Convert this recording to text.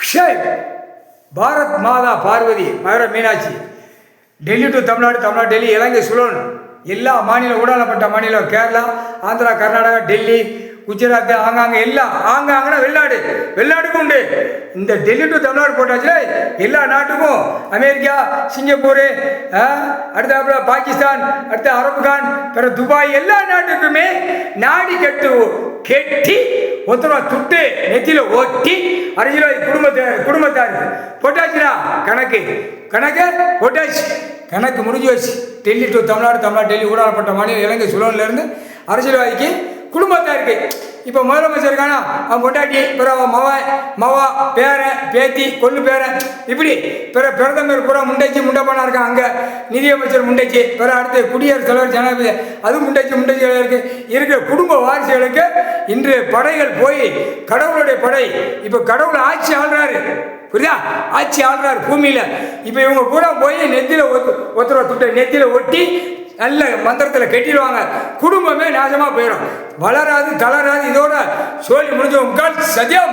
ஷேக் பாரத் மாதா Parvati Madurai Meenakshi Delhi to Tamil Nadu, Tamil Nadu Delhi, இலங்கை சுலோன், எல்லா மாநிலம் ஊடாளப்பட்ட மாநிலம் கேரளா, ஆந்திரா, கர்நாடகா, டெல்லி, குஜராத், ஆங்காங்கே எல்லாம் ஆங்காங்கன்னா வெளிநாடுக்கும் உண்டு. இந்த டெல்லி டு தமிழ்நாடு போட்டாச்சுல எல்லா நாட்டுக்கும், அமெரிக்கா, சிங்கப்பூர், அடுத்த பாகிஸ்தான், அடுத்த அரபுகான், பிறகு துபாய், எல்லா நாட்டுக்குமே நாடி கெட்டி ஒருத்தரவா துட்டு நெத்தியில் ஒட்டி அரசியல் குடும்பத்தாருக்கு போட்டாச்சுடா. கணக்கு போட்டாச்சு, கணக்கு முடிஞ்சு வச்சு. டெல்லி டு தமிழ்நாடு, தமிழ்நாடு டெல்லி ஊடாளப்பட்ட மாநிலம் இலங்கை சுலோன்லேருந்து அரசியல்வாதிக்கு குடும்பத்தாருக்கு. இப்போ முதலமைச்சர் இருக்கானா, அவன் பொட்டாட்டி, பிறகு மவா பேரன் பேத்தி கொள்ளு பேரன், இப்படி பிரதமர் பூரா முண்டப்பனா இருக்கான். அங்கே நிதியமைச்சர் முண்டைச்சி, பிறகு அடுத்து குடியரசுத் தலைவர் ஜனாதிபதி அது முண்டைச்சி இருக்கிற குடும்ப வாரிசுகளுக்கு இன்று படைகள் போய் கடவுளுடைய படை. இப்போ கடவுள் ஆட்சி ஆள்றாரு, புரியுதா? ஆட்சி ஆள்றாரு பூமியில். இப்போ இவங்க பூரா போய் நெத்தியில் ஒருத்தர துட்டை நெத்தியில் ஒட்டி நல்ல மந்திரத்தில் கட்டிடுவாங்க. குடும்பமே நாசமாக போயிடும், வளராது தளராது. இதோட சோழி முடிஞ்ச முக்கால் சத்தியம்.